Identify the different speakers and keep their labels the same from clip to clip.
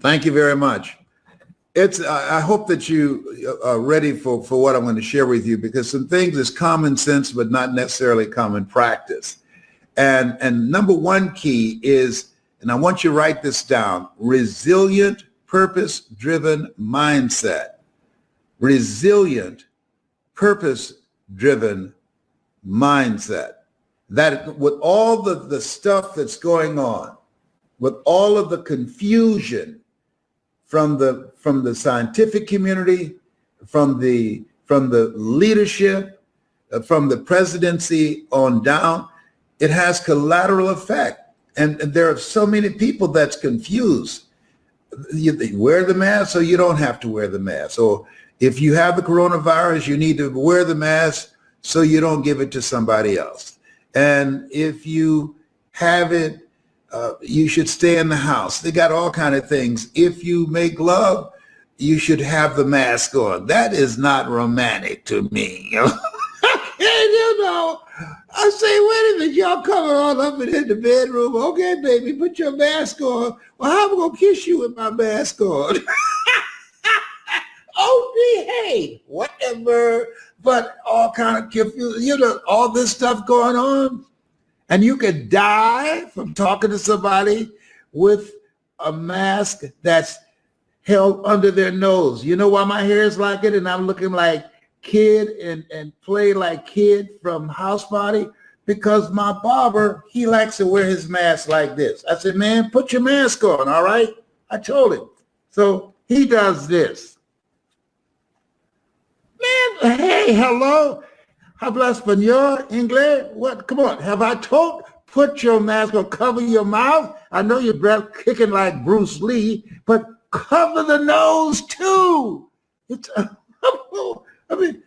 Speaker 1: Thank you very much. I hope that you are ready for what I'm going to share with you, because some things is common sense, but not necessarily common practice. And number one key is, and I want you to write this down, resilient, purpose-driven mindset. Resilient, purpose-driven mindset. That with all the stuff that's going on, with all of the confusion from the scientific community, from the leadership, from the presidency on down, it has collateral effect. And there are so many people that's confused. You wear the mask, so you don't have to wear the mask. Or if you have the coronavirus, you need to wear the mask so you don't give it to somebody else. And if you have it, you should stay in the house. They got all kind of things. If you make love, you should have the mask on. That is not romantic to me. And you know, I say, wait a minute, y'all coming all up in the bedroom. Okay, baby, put your mask on. Well, how am I going to kiss you with my mask on? Oh, behave, whatever. But all kind of confused, you know, all this stuff going on. And you could die from talking to somebody with a mask that's held under their nose. You know why my hair is like it and I'm looking like Kid and play like Kid from House Party? Because my barber, he likes to wear his mask like this. I said, man, put your mask on, all right? I told him. So he does this. Man, hey, hello. Habla español, English? What? Come on. Have I told? Put your mask on, cover your mouth. I know your breath kicking like Bruce Lee, but cover the nose too. It's, I mean,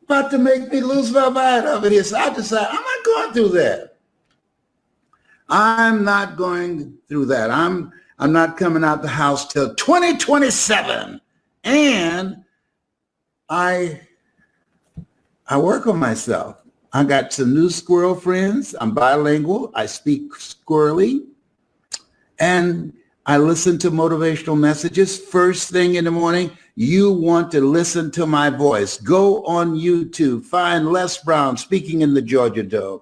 Speaker 1: about to make me lose my mind over here. So I decided I'm not going through that. I'm not going through that. I'm not coming out the house till 2027. And I work on myself. I got some new squirrel friends. I'm bilingual. I speak squirrely. And I listen to motivational messages first thing in the morning. You want to listen to my voice. Go on YouTube. Find Les Brown speaking in the Georgia Dome.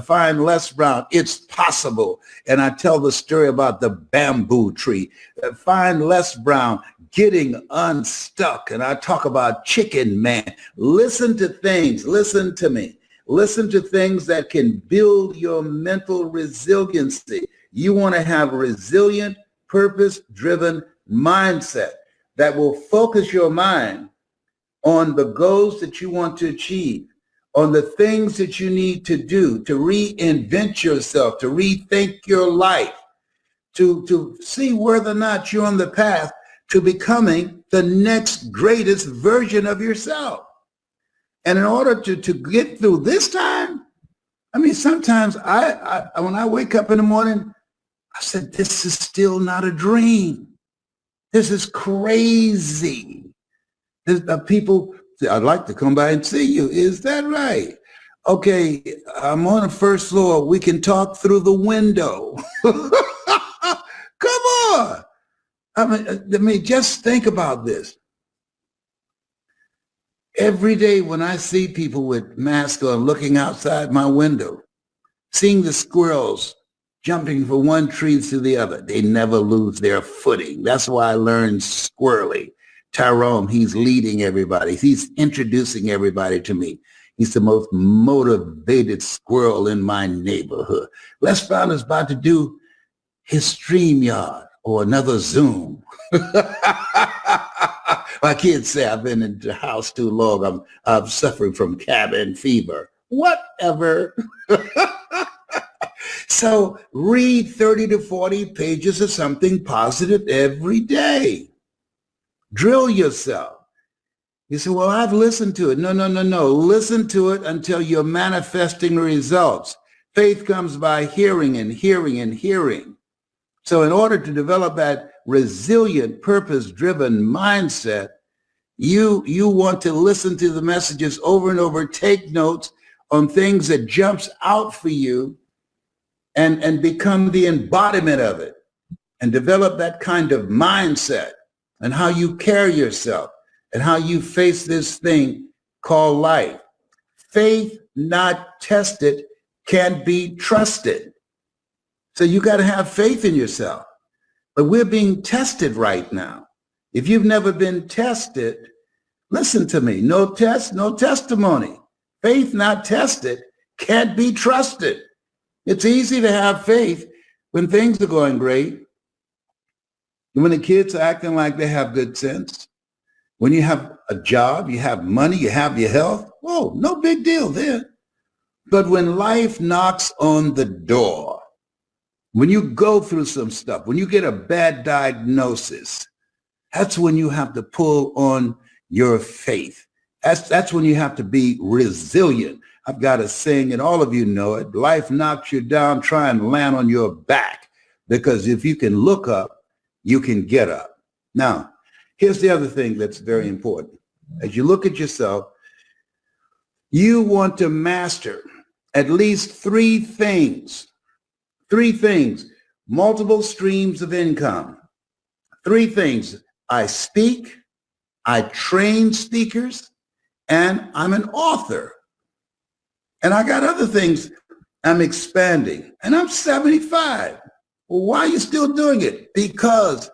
Speaker 1: Find Les Brown. It's possible. And I tell the story about the bamboo tree. Find Les Brown getting unstuck. And I talk about Chicken Man. Listen to things. Listen to me. Listen to things that can build your mental resiliency. You want to have a resilient, purpose-driven mindset that will focus your mind on the goals that you want to achieve, on the things that you need to do to reinvent yourself, to rethink your life, to see whether or not you're on the path to becoming the next greatest version of yourself. And in order to get through this time, I mean, sometimes I when I wake up in the morning, I said, this is still not a dream. This is crazy. People say, I'd like to come by and see you. Is that right? Okay, I'm on the first floor. We can talk through the window. Come on. I mean, just think about this. Every day when I see people with masks on looking outside my window, seeing the squirrels jumping from one tree to the other, they never lose their footing. That's why I learned squirrely. Tyrone, he's leading everybody. He's introducing everybody to me. He's the most motivated squirrel in my neighborhood. Les Brown is about to do his StreamYard or another Zoom. My kids say I've been in the house too long. I'm suffering from cabin fever. Whatever. So read 30 to 40 pages of something positive every day. Drill yourself. You say, well, I've listened to it. No. Listen to it until you're manifesting results. Faith comes by hearing and hearing and hearing. So in order to develop that resilient, purpose-driven mindset, you want to listen to the messages over and over, take notes on things that jumps out for you and become the embodiment of it. and develop that kind of mindset and how you carry yourself and how you face this thing called life. Faith not tested can't be trusted. So you got to have faith in yourself. But we're being tested right now. If you've never been tested, listen to me. No test, no testimony. Faith not tested can't be trusted. It's easy to have faith when things are going great. When the kids are acting like they have good sense. When you have a job, you have money, you have your health. Whoa, no big deal there. But when life knocks on the door, when you go through some stuff, when you get a bad diagnosis, that's when you have to pull on your faith. That's when you have to be resilient. I've got a saying, and all of you know it. Life knocks you down, try and land on your back. Because if you can look up, you can get up. Now, here's the other thing that's very important. As you look at yourself, you want to master at least three things, multiple streams of income. Three things: I speak, I train speakers, and I'm an author. And I got other things I'm expanding, and I'm 75. Well, why are you still doing it? Because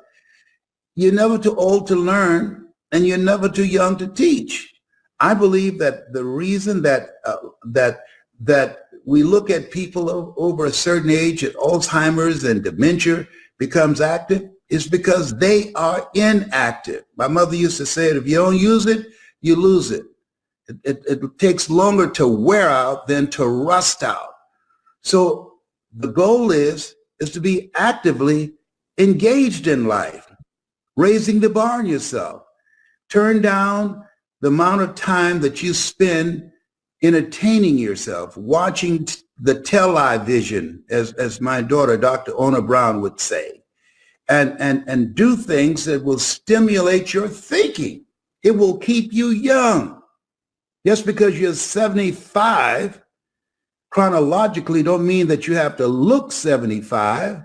Speaker 1: you're never too old to learn, and you're never too young to teach. I believe that the reason that we look at people over a certain age, at Alzheimer's and dementia becomes active, is because they are inactive. My mother used to say, if you don't use it, you lose it. It takes longer to wear out than to rust out. So the goal is to be actively engaged in life, raising the bar on yourself. Turn down the amount of time that you spend entertaining yourself, watching the television, as my daughter, Dr. Ona Brown, would say, and do things that will stimulate your thinking. It will keep you young. Just because you're 75, chronologically don't mean that you have to look 75.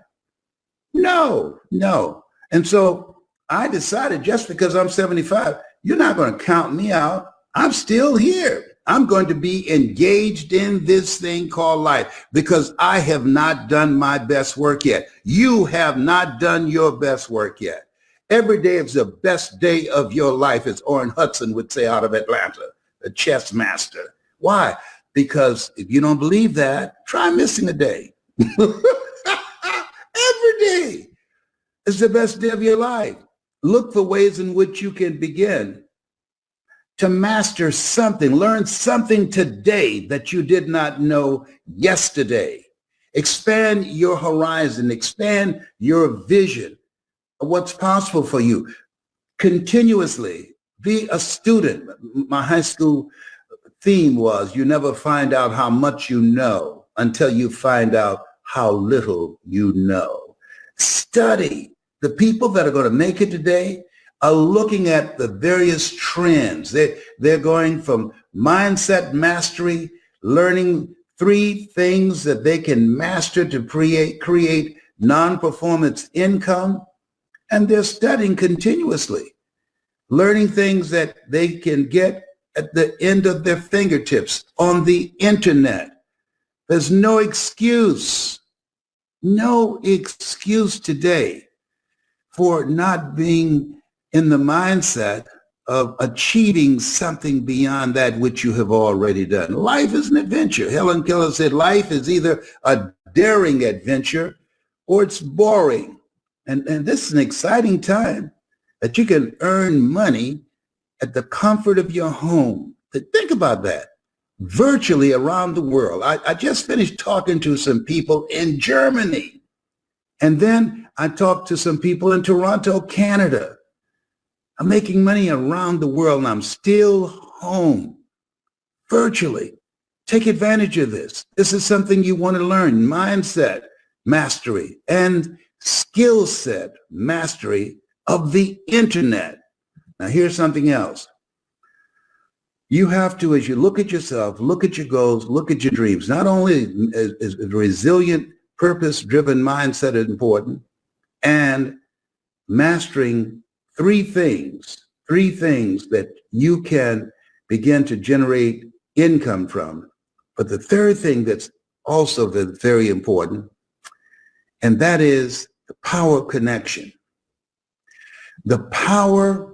Speaker 1: No. And so I decided, just because I'm 75, you're not going to count me out. I'm still here. I'm going to be engaged in this thing called life because I have not done my best work yet. You have not done your best work yet. Every day is the best day of your life, as Orrin Hudson would say out of Atlanta, a chess master. Why? Because if you don't believe that, try missing a day. Every day is the best day of your life. Look for ways in which you can begin to master something, learn something today that you did not know yesterday. Expand your horizon, expand your vision of what's possible for you. Continuously be a student. My high school theme was, you never find out how much you know until you find out how little you know. Study. The people that are going to make it today are looking at the various trends. They're going from mindset mastery, learning three things that they can master to create non-performance income, and they're studying continuously, learning things that they can get at the end of their fingertips on the internet. There's no excuse today for not being in the mindset of achieving something beyond that which you have already done. Life is an adventure. Helen Keller said life is either a daring adventure or it's boring. And this is an exciting time that you can earn money at the comfort of your home. Think about that. Virtually around the world. I just finished talking to some people in Germany. And then I talked to some people in Toronto, Canada. I'm making money around the world and I'm still home virtually. Take advantage of this. This is something you want to learn. Mindset mastery and skill set mastery of the internet. Now here's something else. You have to, as you look at yourself, look at your goals, look at your dreams. Not only is a resilient, purpose-driven mindset important, and mastering three things that you can begin to generate income from. But the third thing that's also very important, and that is the power of connection. The power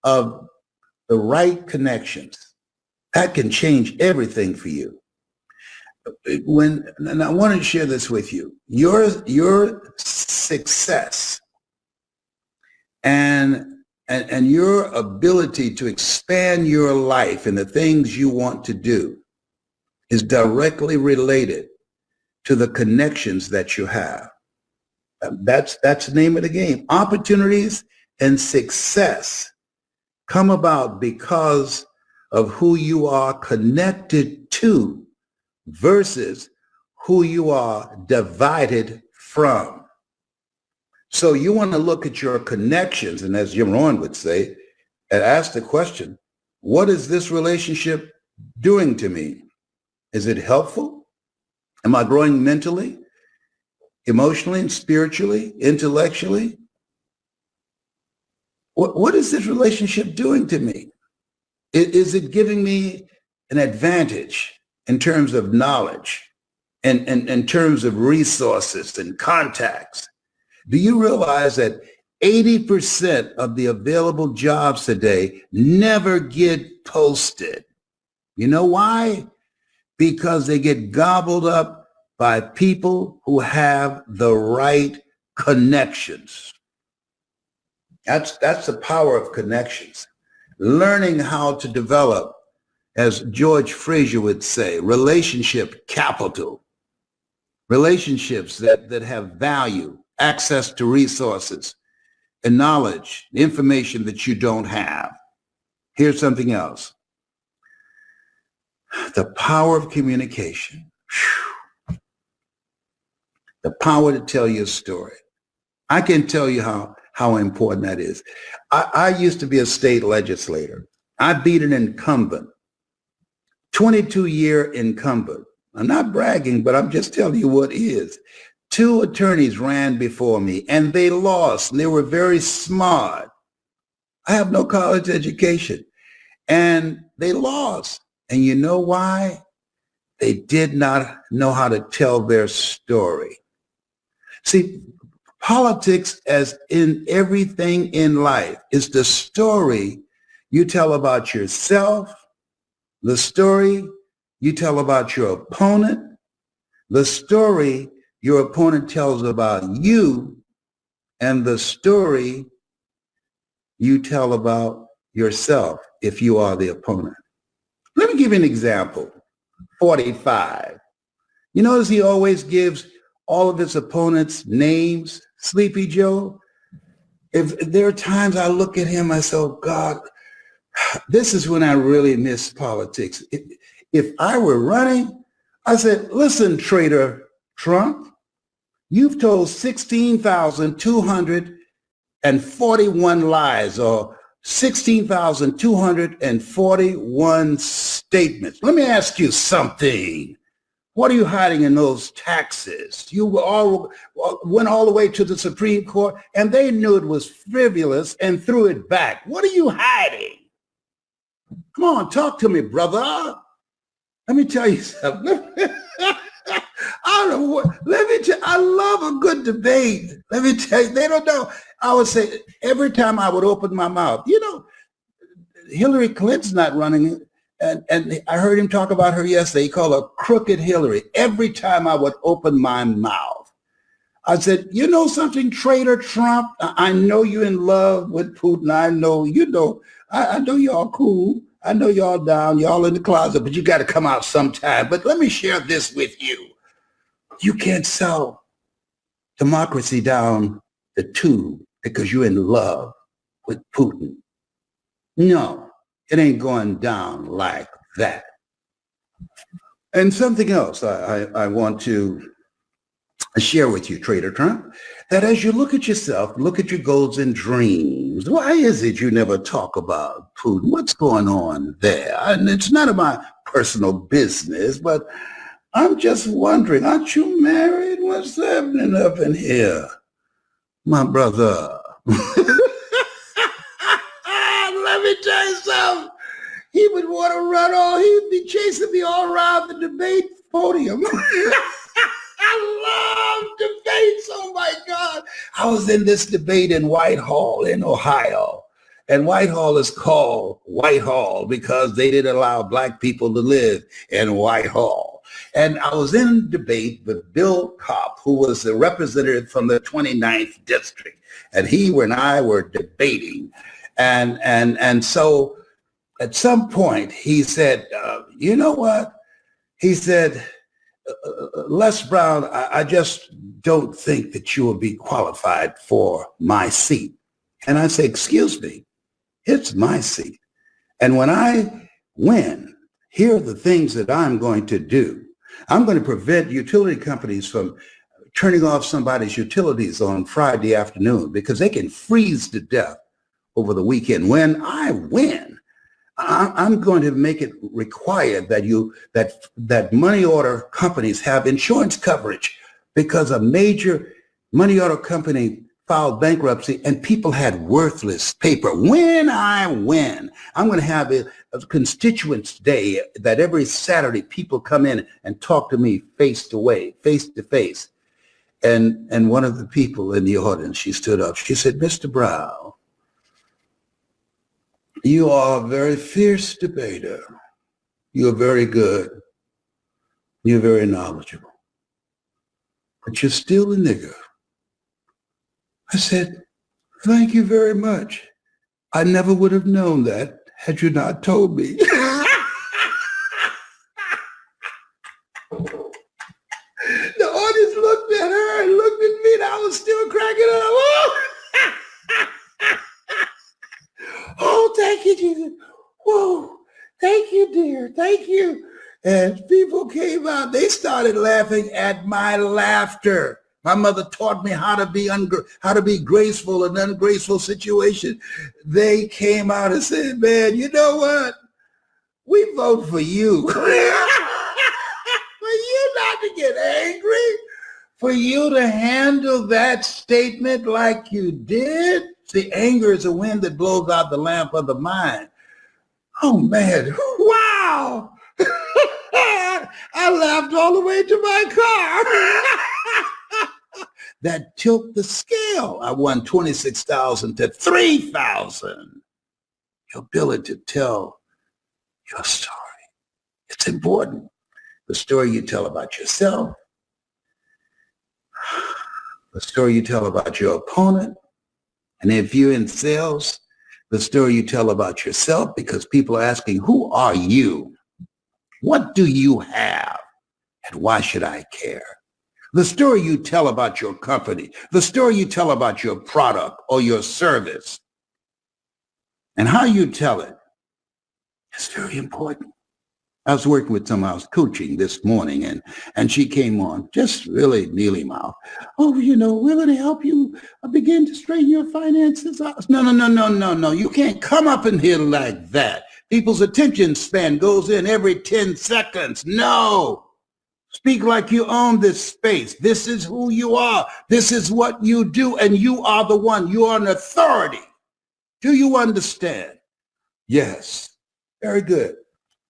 Speaker 1: of the right connections. That can change everything for you. And I want to share this with you. Your success and your ability to expand your life and the things you want to do is directly related to the connections that you have. That's the name of the game. Opportunities and success come about because of who you are connected to versus who you are divided from. So you want to look at your connections, and as Jim Rohn would say, and ask the question, what is this relationship doing to me? Is it helpful? Am I growing mentally, emotionally, and spiritually, intellectually? What is this relationship doing to me? Is it giving me an advantage in terms of knowledge and in terms of resources and contacts? Do you realize that 80% of the available jobs today never get posted? You know why? Because they get gobbled up by people who have the right connections. That's the power of connections. Learning how to develop, as George Fraser would say, relationship capital. Relationships that have value, access to resources, and knowledge, information that you don't have. Here's something else. The power of communication. Whew. The power to tell your story. I can tell you how important that is. I used to be a state legislator. I beat an incumbent, 22-year incumbent. I'm not bragging, but I'm just telling you what is. 2 attorneys ran before me and they lost, and they were very smart. I have no college education, and they lost. And you know why? They did not know how to tell their story. See, politics, as in everything in life, is the story you tell about yourself, the story you tell about your opponent, the story your opponent tells about you, and the story you tell about yourself if you are the opponent. Let me give you an example. 45. You notice he always gives all of his opponents names. Sleepy Joe. If there are times I look at him, I say, oh God, this is when I really miss politics. If I were running, I said, listen, traitor Trump, you've told 16,241 lies, or 16,241 statements. Let me ask you something. What are you hiding in those taxes? You went all the way to the Supreme Court, and they knew it was frivolous and threw it back. What are you hiding? Come on, talk to me, brother. Let me tell you something. I don't know what. I love a good debate. Let me tell you, they don't know. I would say every time I would open my mouth, Hillary Clinton's not running. And I heard him talk about her yesterday. He called her Crooked Hillary. Every time I would open my mouth, I said, you know something, traitor Trump? I know you're in love with Putin. I know y'all cool. I know y'all down. Y'all in the closet, but you got to come out sometime. But let me share this with you. You can't sell democracy down the tube because you're in love with Putin. No. It ain't going down like that. And something else I want to share with you, Trader Trump, that as you look at yourself, look at your goals and dreams, why is it you never talk about Putin? What's going on there? And it's none of my personal business, but I'm just wondering, aren't you married? What's happening up in here? My brother. Let me tell you something. He would want to run all, he would be chasing me all around the debate podium. I love debates. Oh my God. I was in this debate in Whitehall in Ohio. And Whitehall is called Whitehall because they didn't allow black people to live in Whitehall. And I was in debate with Bill Kopp, who was the representative from the 29th district. And he and I were debating. And so at some point he said, you know what? He said, Les Brown, I just don't think that you will be qualified for my seat. And I say, excuse me, it's my seat. And when I win, here are the things that I'm going to do. I'm going to prevent utility companies from turning off somebody's utilities on Friday afternoon because they can freeze to death over the weekend. When I win, I'm going to make it required that money order companies have insurance coverage because a major money order company filed bankruptcy and people had worthless paper. When I win, I'm going to have a constituents day that every Saturday people come in and talk to me face to face. And one of the people in the audience, she stood up. She said, Mr. Brown, you are a very fierce debater. You're very good. You're very knowledgeable. But you're still a nigger. I said, thank you very much. I never would have known that had you not told me. The audience looked at her and looked at me and I was still cracking up. Oh, thank you, Jesus. Whoa, thank you, dear. Thank you. And people came out. They started laughing at my laughter. My mother taught me how to be graceful in ungraceful situations. They came out and said, man, you know what? We vote for you. For you not to get angry, for you to handle that statement like you did. See, anger is a wind that blows out the lamp of the mind. Oh, man. Wow. I laughed all the way to my car. That tilted the scale. I won 26,000 to 3,000. Your ability to tell your story. It's important. The story you tell about yourself. The story you tell about your opponent. And if you're in sales, the story you tell about yourself, because people are asking, who are you? What do you have? And why should I care? The story you tell about your company, the story you tell about your product or your service, and how you tell it is very important. I was working with someone I was coaching this morning, and she came on just really mealy mouth. Oh, we're going to help you begin to straighten your finances out. No. You can't come up in here like that. People's attention span goes in every 10 seconds. No. Speak like you own this space. This is who you are. This is what you do, and you are the one. You are an authority. Do you understand? Yes. Very good.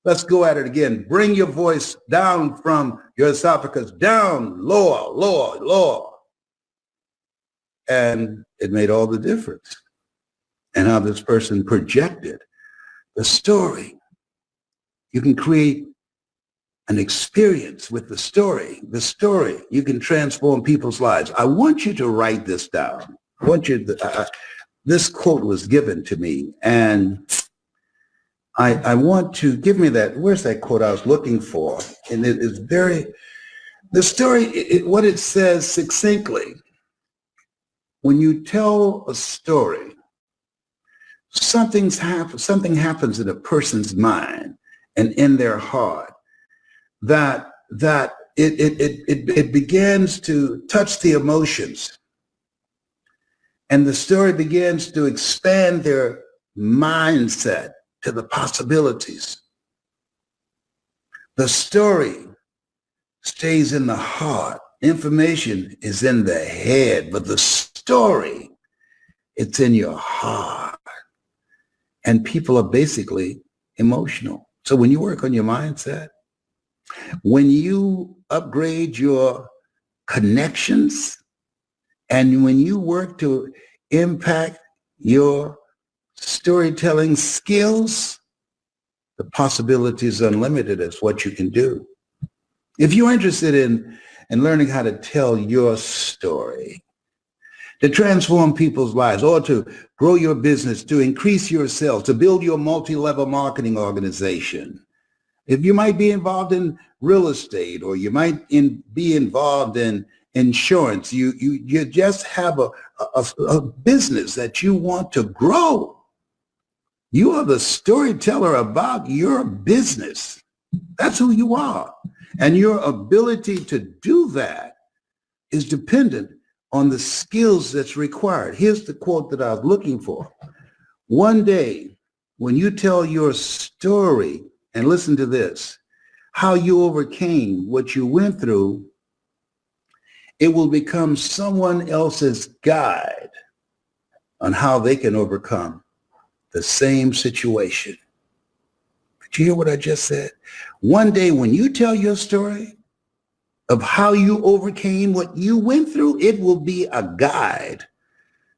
Speaker 1: Let's go at it again. Bring your voice down from your esophagus, down, lower. And it made all the difference. And how this person projected the story. You can create an experience with the story. The story, you can transform people's lives. I want you to write this down. I want you to, this quote was given to me, and I want to give me that. Where's that quote I was looking for? And it is the story, what it says succinctly, when you tell a story, something happens in a person's mind and in their heart that it begins to touch the emotions, and the story begins to expand their mindset to the possibilities. The story stays in the heart. Information is in the head, but the story. It's in your heart. And people are basically emotional. So when you work on your mindset, when you upgrade your connections, and when you work to impact your storytelling skills, the possibilities are unlimited as what you can do. If you're interested in learning how to tell your story, to transform people's lives, or to grow your business, to increase your sales, to build your multi-level marketing organization, if you might be involved in real estate, or you might be involved in insurance, you just have a business that you want to grow. You are the storyteller about your business. That's who you are. And your ability to do that is dependent on the skills that's required. Here's the quote that I was looking for. One day, when you tell your story, and listen to this, how you overcame what you went through, it will become someone else's guide on how they can overcome the same situation. Did you hear what I just said? One day when you tell your story of how you overcame what you went through, it will be a guide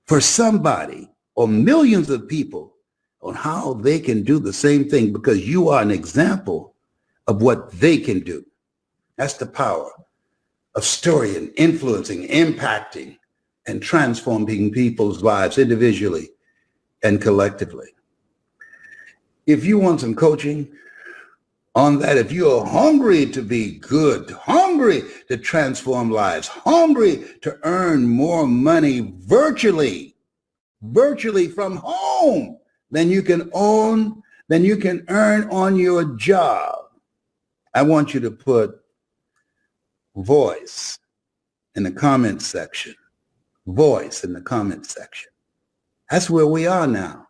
Speaker 1: for somebody or millions of people on how they can do the same thing, because you are an example of what they can do. That's the power of story, and influencing, impacting, and transforming people's lives individually and collectively. If you want some coaching on that, if you're hungry to be good, hungry to transform lives, hungry to earn more money virtually from home than you can earn on your job, I want you to put voice in the comment section. Voice in the comment section. That's where we are now.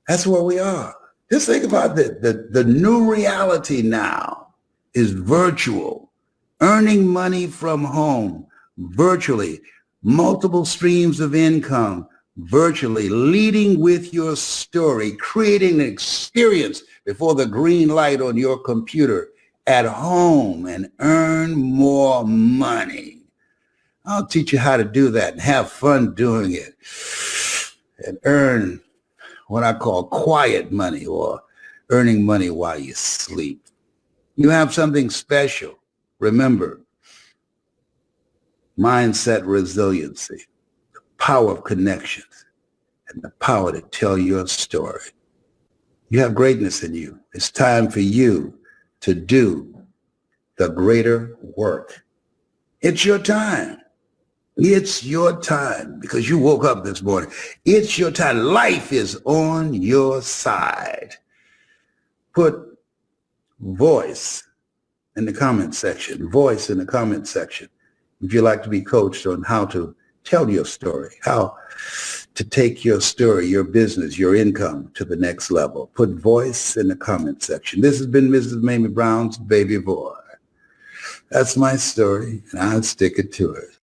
Speaker 1: That's where we are. Just think about the new reality now is virtual, earning money from home virtually, multiple streams of income virtually, leading with your story, creating an experience before the green light on your computer at home, and earn more money. I'll teach you how to do that and have fun doing it and earn what I call quiet money, or earning money while you sleep. You have something special. Remember, mindset resiliency, the power of connections, and the power to tell your story. You have greatness in you. It's time for you to do the greater work. It's your time. It's your time, because you woke up this morning. It's your time. Life is on your side. Put voice in the comment section. Voice in the comment section. If you'd like to be coached on how to tell your story, how to take your story, your business, your income to the next level, put voice in the comment section. This has been Mrs. Mamie Brown's Baby Boy. That's my story, and I'll stick it to it.